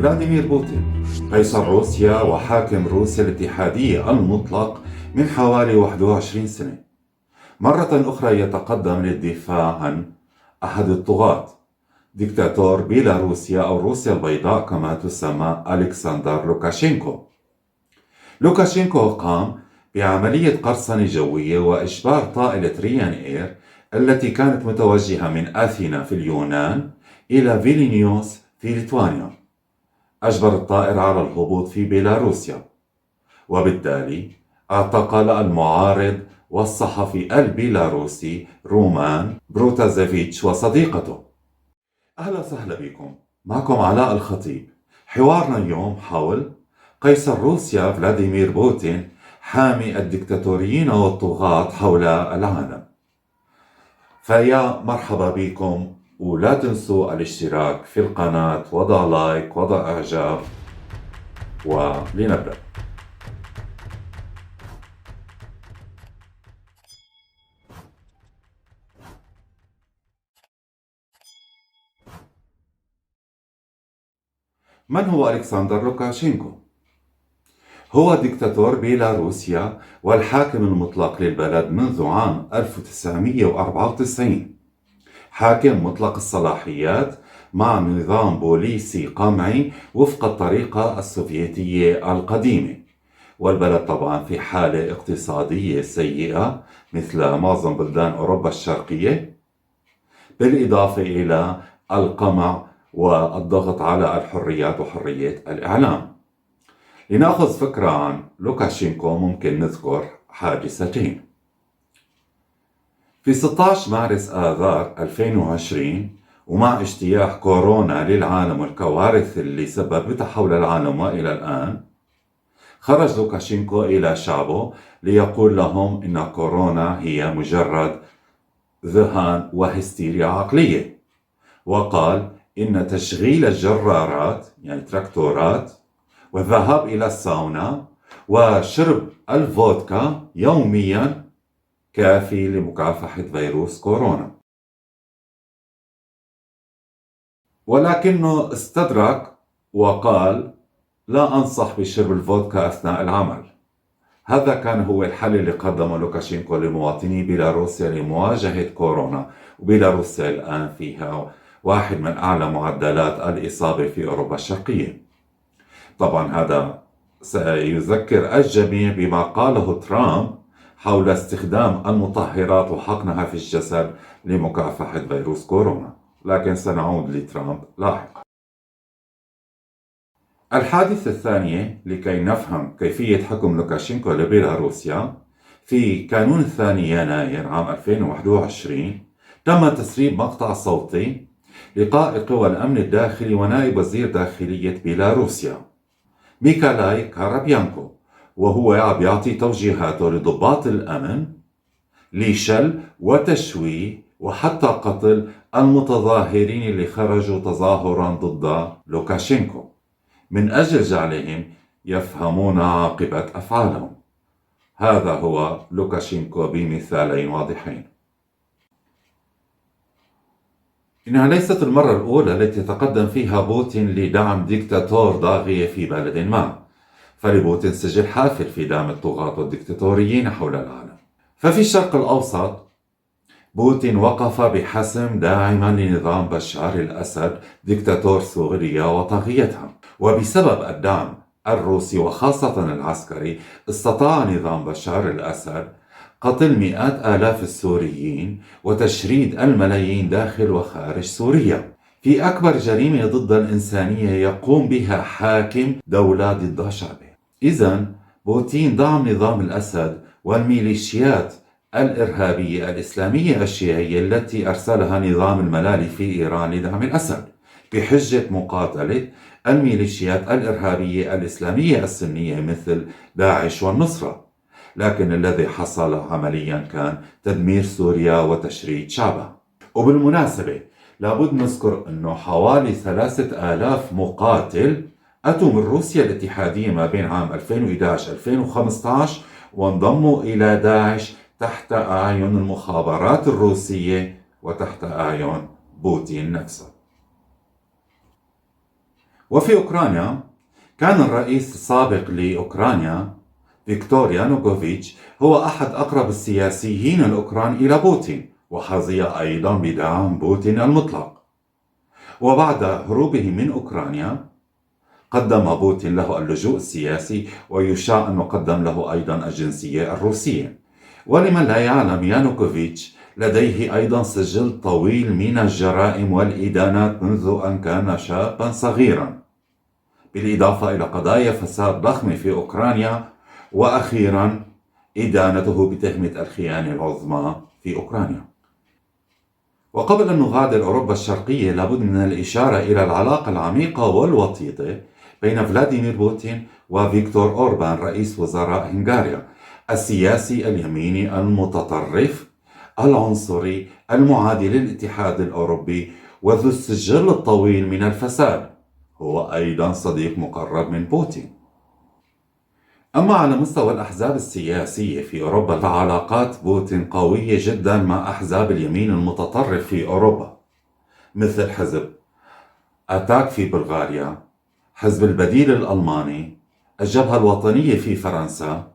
فلاديمير بوتين قيصر روسيا وحاكم روسيا الاتحادية المطلق من حوالي 21 سنة، مرة أخرى يتقدم للدفاع عن أحد الطغاة، ديكتاتور بيلاروسيا أو روسيا البيضاء كما تسمى ألكسندر لوكاشينكو. لوكاشينكو قام بعملية قرصنة جوية وإجبار طائلة ريان إير التي كانت متوجهة من أثينا في اليونان إلى فيلنيوس في ليتوانيا. أجبر الطائرة على الهبوط في بيلاروسيا، وبالتالي اعتقل المعارض والصحفي البيلاروسي رومان بروتازيفيتش وصديقته. أهلا وسهلا بكم، معكم علاء الخطيب. حوارنا اليوم حول قيصر روسيا فلاديمير بوتين حامي الدكتاتوريين والطغاة حول العالم. فيا مرحبا بكم، ولا تنسوا الاشتراك في القناة، وضع لايك، وضع إعجاب، ولنبدأ. من هو ألكسندر لوكاشينكو؟ هو دكتاتور بيلاروسيا والحاكم المطلق للبلد منذ عام 1994، حاكم مطلق الصلاحيات مع نظام بوليسي قمعي وفق الطريقة السوفيتية القديمة، والبلد طبعا في حالة اقتصادية سيئة مثل معظم بلدان أوروبا الشرقية، بالإضافة إلى القمع والضغط على الحريات وحرية الإعلام. لنأخذ فكرة عن لوكاشينكو ممكن نذكر حادثتين. في 16 مارس آذار 2020، ومع اجتياح كورونا للعالم والكوارث اللي سببتها حول العالم وإلى الآن، خرج لوكاشينكو إلى شعبه ليقول لهم إن كورونا هي مجرد ذهان وهستيريا عقلية، وقال إن تشغيل الجرارات يعني تراكتورات والذهاب إلى الساونا وشرب الفودكا يوميا كافي لمكافحة فيروس كورونا. ولكنه استدرك وقال: لا أنصح بشرب الفودكا أثناء العمل. هذا كان هو الحل اللي قدمه لوكاشينكو لمواطني بيلاروسيا لمواجهة كورونا، وبيلاروسيا الآن فيها واحد من أعلى معدلات الإصابة في أوروبا الشرقية. طبعا هذا سيذكر الجميع بما قاله ترامب حول استخدام المطهرات وحقنها في الجسد لمكافحة فيروس كورونا، لكن سنعود لترامب لاحقا. الحادثة الثانية لكي نفهم كيفية حكم لوكاشينكو لبيلاروسيا: في كانون الثاني يناير عام 2021 تم تسريب مقطع صوتي لقائد قوى الأمن الداخلي ونائب وزير داخلية بيلاروسيا ميكالاي كارابيانكو، وهو عم يعطي توجيهاته لضباط الأمن لشل وتشويه وحتى قتل المتظاهرين اللي خرجوا تظاهرا ضد لوكاشينكو من أجل جعلهم يفهمون عاقبة أفعالهم. هذا هو لوكاشينكو بمثالين واضحين. إنها ليست المرة الأولى التي يتقدم فيها بوتين لدعم ديكتاتور طاغية في بلد ما، فلبوتين سجل حافل في دعم الطغاة والديكتاتوريين حول العالم. ففي الشرق الأوسط بوتين وقف بحسم داعما لنظام بشار الأسد ديكتاتور سوريا وطاغيتها، وبسبب الدعم الروسي وخاصة العسكري استطاع نظام بشار الأسد قتل مئات آلاف السوريين وتشريد الملايين داخل وخارج سوريا في أكبر جريمة ضد الإنسانية يقوم بها حاكم دولة ضد شعبه. إذن بوتين دعم نظام الأسد والميليشيات الإرهابية الإسلامية الشيعية التي أرسلها نظام الملالي في إيران لدعم الأسد بحجة مقاتلة الميليشيات الإرهابية الإسلامية السنية مثل داعش والنصرة. لكن الذي حصل عمليا كان تدمير سوريا وتشريد شعبها. وبالمناسبة لابد نذكر أنه حوالي 3000 مقاتل أتوا من روسيا الاتحادية ما بين عام 2011-2015 وانضموا إلى داعش تحت أعين المخابرات الروسية وتحت أعين بوتين نفسه. وفي أوكرانيا كان الرئيس السابق لأوكرانيا فيكتور يانوكوفيتش هو أحد أقرب السياسيين الأوكران إلى بوتين، وحظي أيضا بدعم بوتين المطلق. وبعد هروبه من أوكرانيا قدم بوتين له اللجوء السياسي، ويشاع أنه قدم له أيضا الجنسية الروسية. ولمن لا يعلم، يانوكوفيتش لديه أيضا سجل طويل من الجرائم والإدانات منذ أن كان شابا صغيرا، بالإضافة إلى قضايا فساد ضخمة في أوكرانيا، وأخيرا إدانته بتهمة الخيانة العظمى في أوكرانيا. وقبل أن نغادر أوروبا الشرقية لابد من الإشارة إلى العلاقة العميقة والوطيدة بين فلاديمير بوتين وفيكتور أوربان رئيس وزراء هنغاريا، السياسي اليميني المتطرف العنصري المعادي للاتحاد الأوروبي وذو السجل الطويل من الفساد. هو أيضا صديق مقرب من بوتين. أما على مستوى الأحزاب السياسية في أوروبا فعلاقات بوتين قوية جدا مع أحزاب اليمين المتطرف في أوروبا، مثل حزب أتاك في بلغاريا، حزب البديل الألماني، الجبهة الوطنية في فرنسا،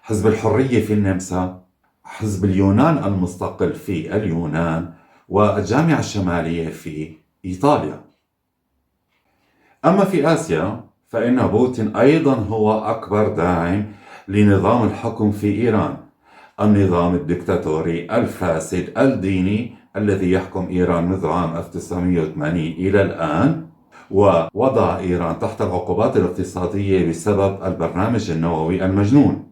حزب الحرية في النمسا، حزب اليونان المستقل في اليونان، والجامعة الشمالية في إيطاليا. أما في آسيا فإن بوتين أيضا هو أكبر داعم لنظام الحكم في إيران، النظام الدكتاتوري الفاسد الديني الذي يحكم إيران منذ عام 1980 إلى الآن، ووضع إيران تحت العقوبات الاقتصادية بسبب البرنامج النووي المجنون.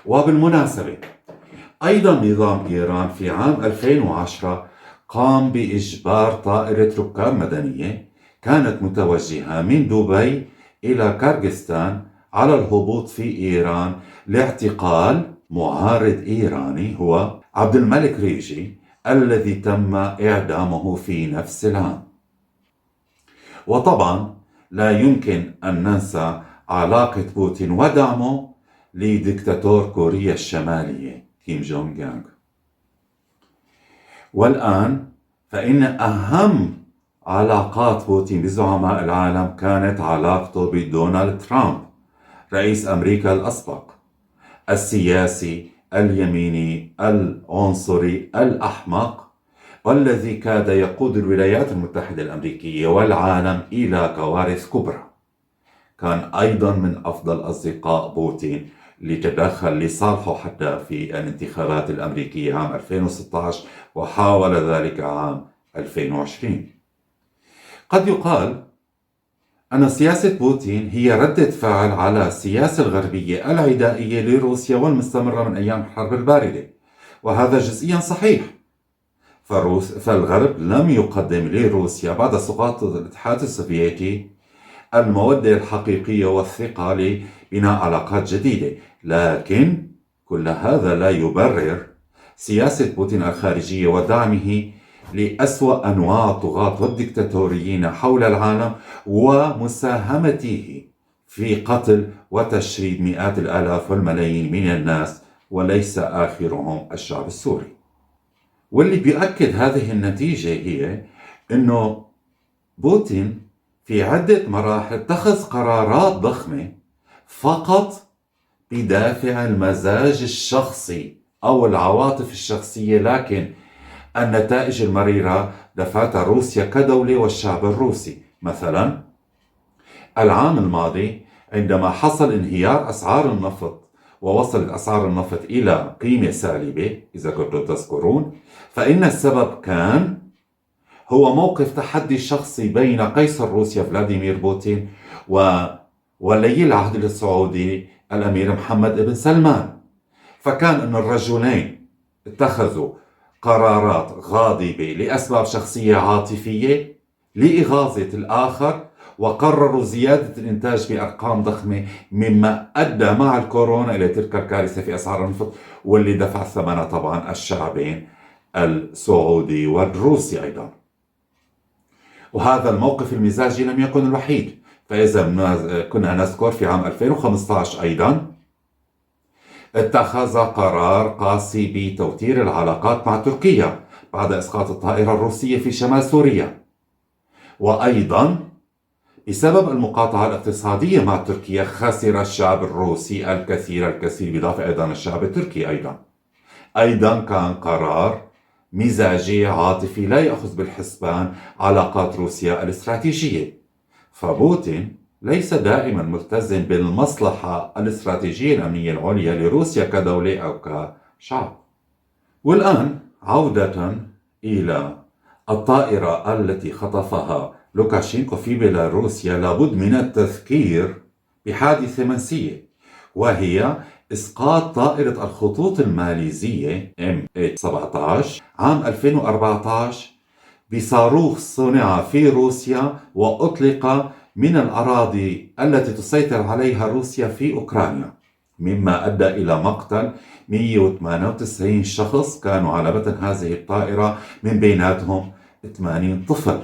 وبالمناسبة أيضا نظام إيران في عام 2010 قام بإجبار طائرة ركاب مدنية كانت متوجهة من دبي إلى كرغستان على الهبوط في إيران لاعتقال معارض إيراني هو عبد الملك ريجي الذي تم إعدامه في نفس العام. وطبعا لا يمكن أن ننسى علاقة بوتين ودعمه لديكتاتور كوريا الشمالية كيم جونغ يانغ. والآن فإن أهم علاقات بوتين بزعماء العالم كانت علاقته بدونالد ترامب رئيس أمريكا الأسبق، السياسي اليميني العنصري الأحمق، والذي كاد يقود الولايات المتحدة الأمريكية والعالم إلى كوارث كبرى. كان أيضا من أفضل أصدقاء بوتين لتدخل لصالحه حتى في الانتخابات الأمريكية عام 2016 وحاول ذلك عام 2020. قد يقال أن سياسة بوتين هي ردة فعل على السياسة الغربية العدائية لروسيا والمستمرة من أيام الحرب الباردة، وهذا جزئيا صحيح. فالغرب لم يقدم لروسيا بعد سقوط الاتحاد السوفيتي المودة الحقيقية والثقة لبناء علاقات جديدة، لكن كل هذا لا يبرر سياسة بوتين الخارجية ودعمه لأسوأ أنواع الطغاة والديكتاتوريين حول العالم ومساهمته في قتل وتشريد مئات الآلاف والملايين من الناس، وليس آخرهم الشعب السوري. واللي بيؤكد هذه النتيجة هي أنه بوتين في عدة مراحل اتخذ قرارات ضخمة فقط بدافع المزاج الشخصي أو العواطف الشخصية، لكن النتائج المريرة دفعتها روسيا كدولة والشعب الروسي. مثلا العام الماضي عندما حصل انهيار أسعار النفط ووصلت أسعار النفط إلى قيمة سالبة إذا كنتم تذكرون، فإن السبب كان هو موقف تحدي شخصي بين قيصر روسيا فلاديمير بوتين وولي العهد السعودي الأمير محمد بن سلمان. فكان أن الرجلين اتخذوا قرارات غاضبة لأسباب شخصية عاطفية لإغاظة الآخر، وقرروا زيادة الإنتاج بأرقام ضخمة، مما أدى مع الكورونا إلى تلك الكارثة في أسعار النفط، واللي دفع ثمنها طبعا الشعبين السعودي والروسي أيضا. وهذا الموقف المزاجي لم يكن الوحيد، فإذا كنا نذكر في عام 2015 أيضا اتخذ قرار قاسي بتوتير العلاقات مع تركيا بعد إسقاط الطائرة الروسية في شمال سوريا، وأيضا بسبب المقاطعة الاقتصادية مع تركيا خسر الشعب الروسي الكثير بالإضافة أيضا الشعب التركي أيضا كان قرار مزاجي عاطفي لا يأخذ بالحسبان علاقات روسيا الاستراتيجية. فبوتين ليس دائما ملتزم بالمصلحة الاستراتيجية الأمنية العليا لروسيا كدولة أو كشعب. والآن عودة إلى الطائرة التي خطفها لوكاشينكو في بيلاروسيا، لابد من التذكير بحادثة منسية، وهي إسقاط طائرة الخطوط الماليزية MH17 عام 2014 بصاروخ صنع في روسيا وأطلق من الأراضي التي تسيطر عليها روسيا في أوكرانيا، مما أدى إلى مقتل 198 شخص كانوا على متن هذه الطائرة، من بيناتهم 80 طفل.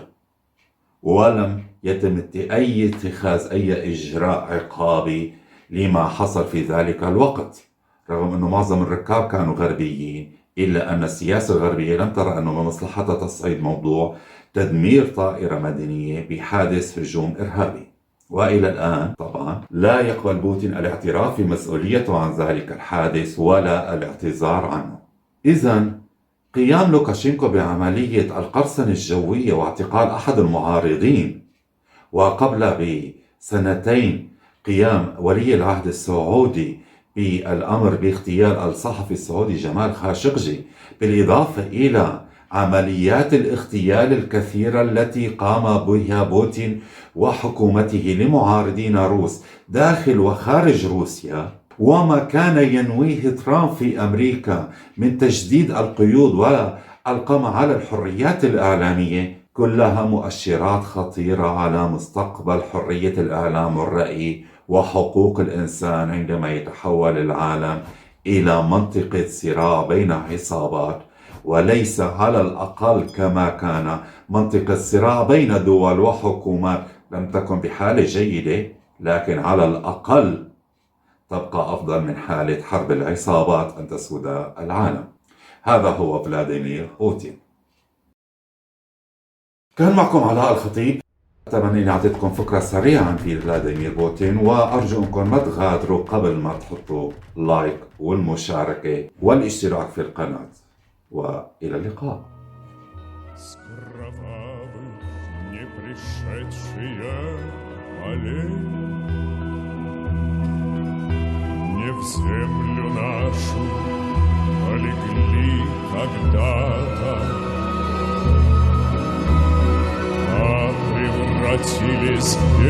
ولم يتم أي اتخاذ أي إجراء عقابي لما حصل في ذلك الوقت، رغم أن معظم الركاب كانوا غربيين، إلا أن السياسة الغربية لم ترى أنه من مصلحتها تصعيد موضوع تدمير طائرة مدنية بحادث هجوم إرهابي. وإلى الآن طبعا لا يقبل بوتين الاعتراف بمسؤوليته عن ذلك الحادث ولا الاعتذار عنه. إذن قيام لوكاشينكو بعملية القرصنة الجوية واعتقال أحد المعارضين، وقبل بسنتين قيام ولي العهد السعودي بالأمر باغتيال الصحفي السعودي جمال خاشقجي، بالإضافة إلى عمليات الاغتيال الكثيرة التي قام بها بوتين وحكومته لمعارضين روس داخل وخارج روسيا، وما كان ينويه ترامب في أمريكا من تجديد القيود والقمع على الحريات الإعلامية، كلها مؤشرات خطيرة على مستقبل حرية الإعلام والرأي وحقوق الإنسان عندما يتحول العالم إلى منطقة صراع بين عصابات، وليس على الأقل كما كان منطقة صراع بين دول وحكومات لم تكن بحالة جيدة، لكن على الأقل تبقى أفضل من حالة حرب العصابات أن تسود العالم. هذا هو فلاديمير بوتين. كان معكم علاء الخطيب. أتمنى أن أعطيتكم فكرة سريعة عن فلاديمير بوتين، وأرجو أنكم ما تغادروا قبل ما تحطوا لايك والمشاركة والاشتراك في القناة، وإلى اللقاء. Не в землю нашу полегли когда-то, а превратились в